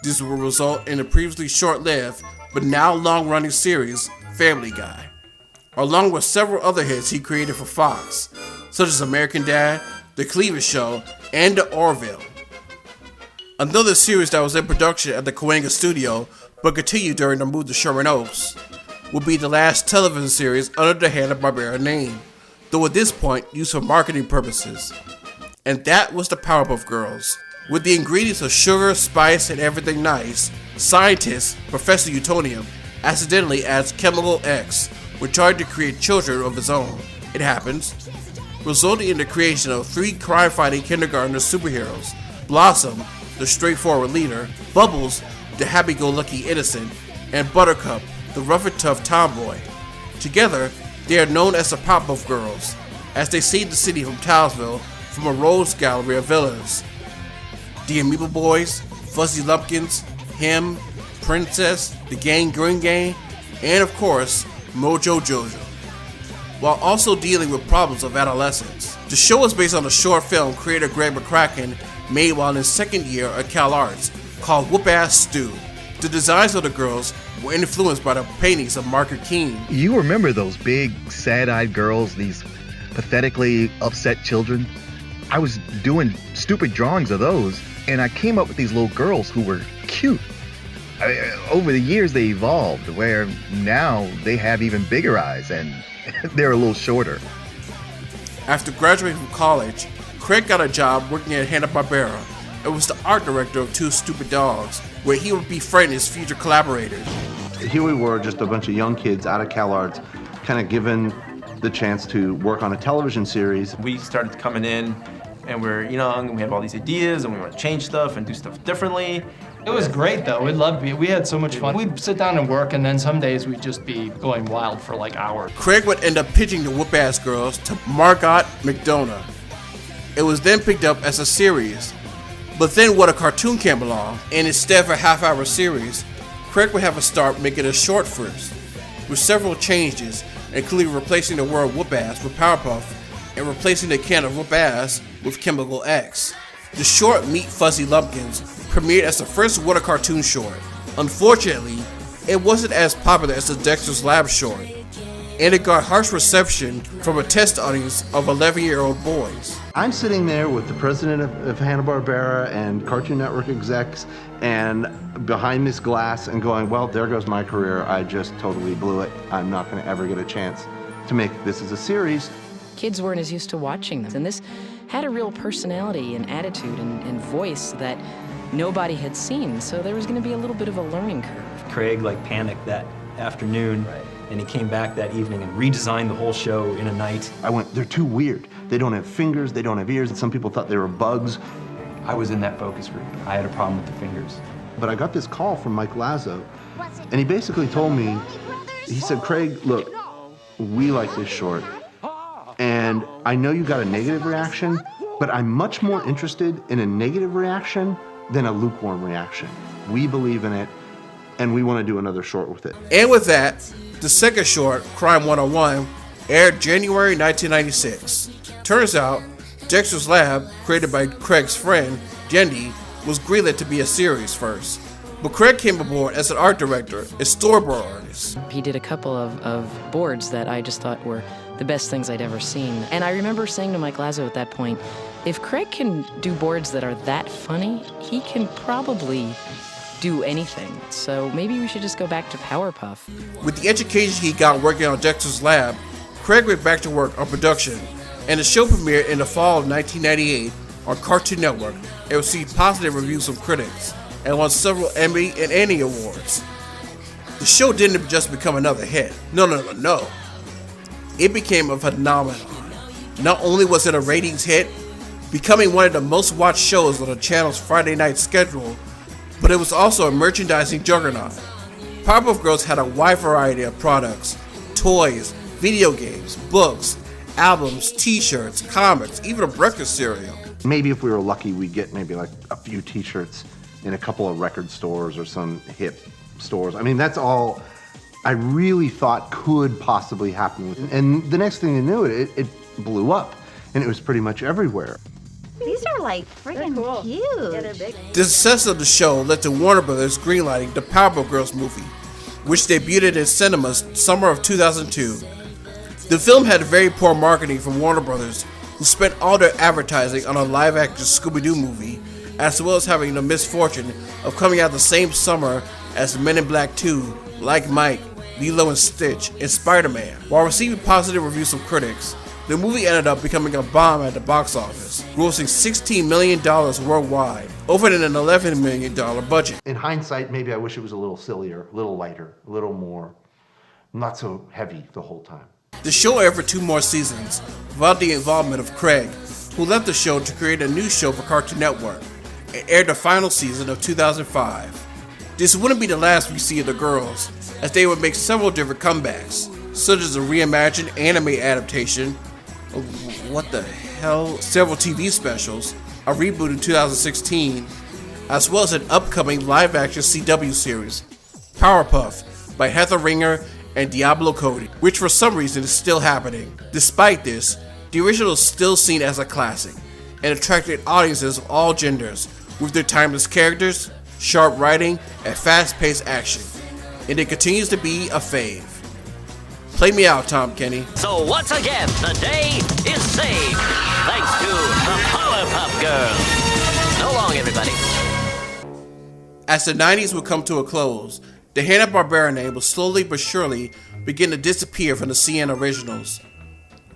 This would result in the previously short-lived but now long-running series Family Guy, along with several other hits he created for Fox, such as American Dad, The Cleavage Show, and The Orville. Another series that was in production at the Cahuenga studio but continued during the move to Sherman Oaks would be the last television series under the Hanna-Barbera name, though at this point used for marketing purposes. And that was the Powerpuff Girls. With the ingredients of sugar, spice, and everything nice, scientist Professor Utonium accidentally adds Chemical X, which tried to create children of his own. It happens, resulting in the creation of 3 crime-fighting kindergartner superheroes: Blossom, the straightforward leader; Bubbles, the happy-go-lucky innocent; and Buttercup, the rough and tough tomboy. Together, they are known as the Powerpuff Girls, as they saved the city from Townsville from a rogues gallery of villains. The Amoeba Boys, Fuzzy Lumpkins, Him, Princess, the Gang Green Gang, and of course, Mojo Jojo, while also dealing with problems of adolescence. The show is based on a short film creator Greg McCracken made while in his second year at Cal Arts called Whoop Ass Stew. The designs of the girls were influenced by the paintings of Margaret Keane. You remember those big, sad-eyed girls, these pathetically upset children? I was doing stupid drawings of those, and I came up with these little girls who were cute. Over the years, they evolved, where now they have even bigger eyes, and they're a little shorter. After graduating from college, Craig got a job working at Hanna-Barbera and was the art director of Two Stupid Dogs, where he would befriend his future collaborators. Here we were, just a bunch of young kids out of Cal Arts, kind of given the chance to work on a television series. We started coming in, and we're young, and we have all these ideas, and we want to change stuff and do stuff differently. It was great, though. We loved it. We had so much fun. We'd sit down and work, and then some days we'd just be going wild for like hours. Craig would end up pitching the Whoop Ass Girls to Margot McDonough. It was then picked up as a series. But then What a Cartoon came along, and instead of a half-hour series, Craig would have a start making a short first, with several changes, including replacing the word Whoop Ass with Powerpuff, and replacing the can of Whoop Ass with Chemical X. The short Meet Fuzzy Lumpkins premiered as the first What a Cartoon short. Unfortunately, it wasn't as popular as the Dexter's Lab short, and it got harsh reception from a test audience of 11-year-old boys. I'm sitting there with the president of Hanna-Barbera and Cartoon Network execs, and behind this glass, and going, well, there goes my career. I just totally blew it. I'm not going to ever get a chance to make this as a series. Kids weren't as used to watching them, and this had a real personality and attitude and voice that nobody had seen, so there was going to be a little bit of a learning curve. Craig like panicked that afternoon, and he came back that evening and redesigned the whole show in a night. I went, they're too weird. They don't have fingers, they don't have ears, and some people thought they were bugs. I was in that focus group. I had a problem with the fingers. But I got this call from Mike Lazo, and he basically told me, he said, Craig, look, we like this short, and I know you got a negative reaction, but I'm much more interested in a negative reaction than a lukewarm reaction. We believe in it, and we want to do another short with it. And with that, the second short, Crime 101, aired January 1996. Turns out, Dexter's Lab, created by Craig's friend, Yendi, was greenlit to be a series first. But Craig came aboard as an art director and storyboard artist. He did a couple of boards that I just thought were the best things I'd ever seen. And I remember saying to Mike Lazo at that point, if Craig can do boards that are that funny, he can probably do anything. So maybe we should just go back to Powerpuff. With the education he got working on Dexter's Lab, Craig went back to work on production, and the show premiered in the fall of 1998 on Cartoon Network and received positive reviews from critics and won several Emmy and Annie Awards. The show didn't just become another hit. No. It became a phenomenon. Not only was it a ratings hit, becoming one of the most watched shows on the channel's Friday night schedule, but it was also a merchandising juggernaut. Powerpuff Girls had a wide variety of products, toys, video games, books, albums, t-shirts, comics, even a breakfast cereal. Maybe if we were lucky, we'd get maybe like a few t-shirts in a couple of record stores or some hip stores. I mean, that's all I really thought could possibly happen. And the next thing you knew, it blew up, and it was pretty much everywhere. These are like freaking huge. Yeah, they're big. The success of the show led to Warner Brothers greenlighting the Powerpuff Girls movie, which debuted in cinemas summer of 2002. The film had very poor marketing from Warner Brothers, who spent all their advertising on a live-action Scooby-Doo movie, as well as having the misfortune of coming out the same summer as Men in Black 2, Like Mike, Lilo and Stitch, and Spider-Man. While receiving positive reviews from critics, the movie ended up becoming a bomb at the box office, grossing $16 million worldwide, over an $11 million budget. In hindsight, maybe I wish it was a little sillier, a little lighter, a little more, not so heavy the whole time. The show aired for 2 more seasons, without the involvement of Craig, who left the show to create a new show for Cartoon Network, and aired the final season of 2005. This wouldn't be the last we see of the girls, as they would make several different comebacks, such as a reimagined anime adaptation, several TV specials, a reboot in 2016, as well as an upcoming live-action CW series, Powerpuff, by Heather Ringer and Diablo Cody, which for some reason is still happening. Despite this, the original is still seen as a classic, and attracted audiences of all genders, with their timeless characters, sharp writing, and fast-paced action, and it continues to be a fave. Play me out, Tom Kenny. So once again, the day is saved, thanks to the Powerpuff Girls. So long, everybody. As the 90s would come to a close, the Hanna-Barbera name would slowly but surely begin to disappear from the CN originals.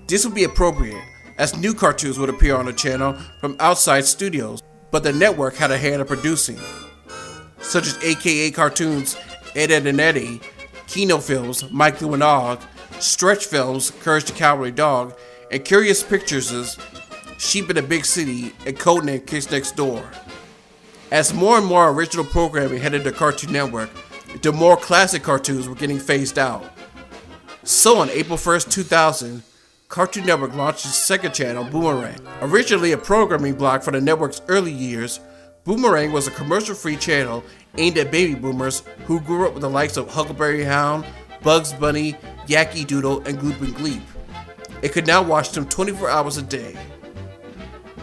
This would be appropriate, as new cartoons would appear on the channel from outside studios, but the network had a hand in producing, such as AKA Cartoons, Ed, Edd n Eddy, Kino Films, Mike Lou and Og, Stretch Films, Courage the Cowardly Dog, and Curious Pictures' Sheep in a Big City and Codename Kids Next Door. As more and more original programming headed to Cartoon Network, the more classic cartoons were getting phased out. So on April 1st, 2000, Cartoon Network launched its second channel, Boomerang. Originally a programming block for the network's early years, Boomerang was a commercial-free channel aimed at baby boomers who grew up with the likes of Huckleberry Hound, Bugs Bunny, Yankee Doodle, and Gloop and Gleep. It could now watch them 24 hours a day.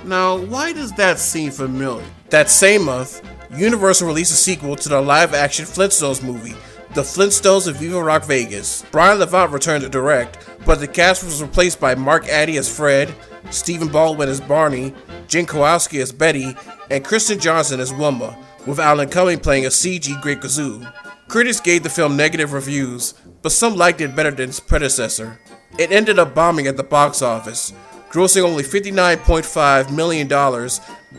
Now, why does that seem familiar? That same month, Universal released a sequel to the live-action Flintstones movie, The Flintstones of Viva Rock Vegas. Brian Levant returned to direct, but the cast was replaced by Mark Addy as Fred, Stephen Baldwin as Barney, Jen Kowalski as Betty, and Kristen Johnson as Wilma, with Alan Cumming playing a CG Great Kazoo. Critics gave the film negative reviews, but some liked it better than its predecessor. It ended up bombing at the box office, grossing only $59.5 million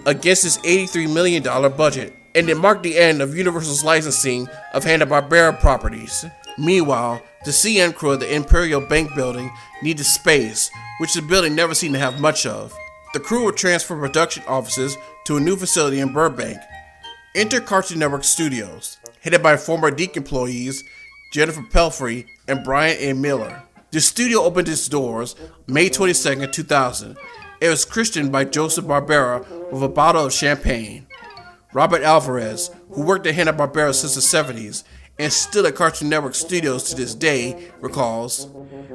against its $83 million budget. and it marked the end of Universal's licensing of Hanna-Barbera properties. Meanwhile, the CN crew of the Imperial Bank building needed space, which the building never seemed to have much of. The crew would transfer production offices to a new facility in Burbank. Enter Cartoon Network Studios, headed by former Deke employees Jennifer Pelfrey and Brian A. Miller. The studio opened its doors May 22, 2000. It was christened by Joseph Barbera with a bottle of champagne. Robert Alvarez, who worked at Hanna-Barbera since the 70s and still at Cartoon Network Studios to this day, recalls,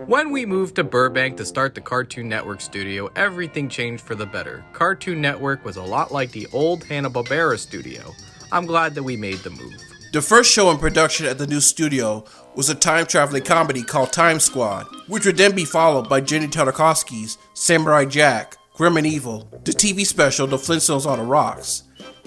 "When we moved to Burbank to start the Cartoon Network studio, everything changed for the better. Cartoon Network was a lot like the old Hanna-Barbera studio. I'm glad that we made the move." The first show in production at the new studio was a time-traveling comedy called Time Squad, which would then be followed by Jenny Tartakovsky's Samurai Jack, Grim and Evil, the TV special The Flintstones on the Rocks,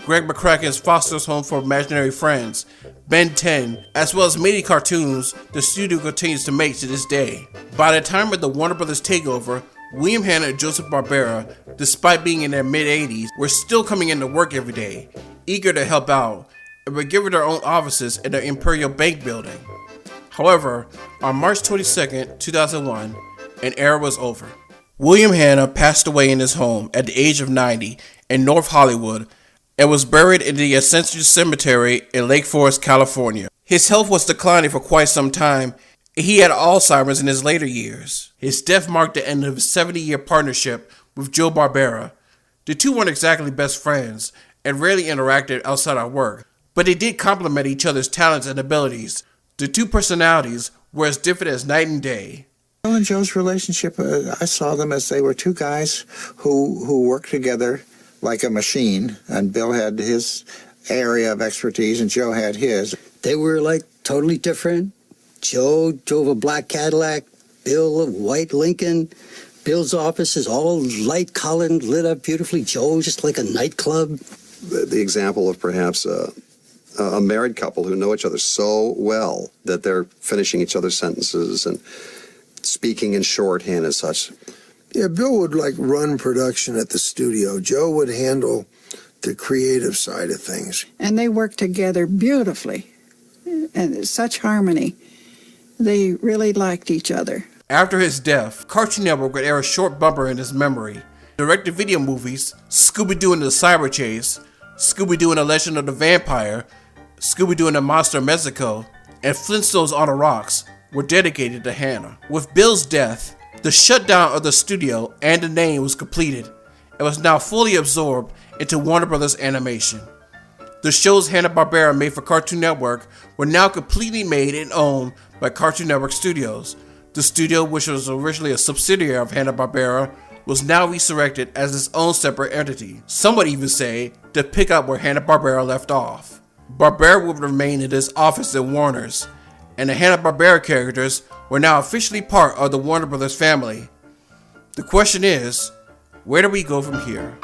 Greg McCracken's Foster's Home for Imaginary Friends, Ben 10, as well as many cartoons the studio continues to make to this day. By the time of the Warner Brothers takeover, William Hanna and Joseph Barbera, despite being in their mid-80s, were still coming into work every day, eager to help out, and were given their own offices in the Imperial Bank building. However, on March 22, 2001, an era was over. William Hanna passed away in his home at the age of 90 in North Hollywood and was buried in the Ascension Cemetery in Lake Forest, California. His health was declining for quite some time, and he had Alzheimer's in his later years. His death marked the end of his 70-year partnership with Joe Barbera. The two weren't exactly best friends and rarely interacted outside of work, but they did complement each other's talents and abilities. The two personalities were as different as night and day. Bill and Joe's relationship, I saw them as they were two guys who worked together like a machine, and Bill had his area of expertise and Joe had his. They were like totally different. Joe drove a black Cadillac, Bill a white Lincoln. Bill's office is all light colored, lit up beautifully. Joe just like a nightclub. The example of perhaps a married couple who know each other so well that they're finishing each other's sentences and speaking in shorthand and such. Yeah, Bill would like run production at the studio. Joe would handle the creative side of things. And they worked together beautifully, and such harmony. They really liked each other. After his death, Cartoon Network would air a short bumper in his memory. Direct-to-video movies, Scooby-Doo and the Cyber Chase, Scooby-Doo and the Legend of the Vampire, Scooby-Doo and the Monster of Mexico, and Flintstones on the Rocks were dedicated to Hanna. With Bill's death, the shutdown of the studio and the name was completed and was now fully absorbed into Warner Brothers Animation. The shows Hanna-Barbera made for Cartoon Network were now completely made and owned by Cartoon Network Studios. The studio, which was originally a subsidiary of Hanna-Barbera, was now resurrected as its own separate entity. Some would even say to pick up where Hanna-Barbera left off. Barbera would remain in his office at Warner's, and the Hanna-Barbera characters were now officially part of the Warner Brothers family. The question is, where do we go from here?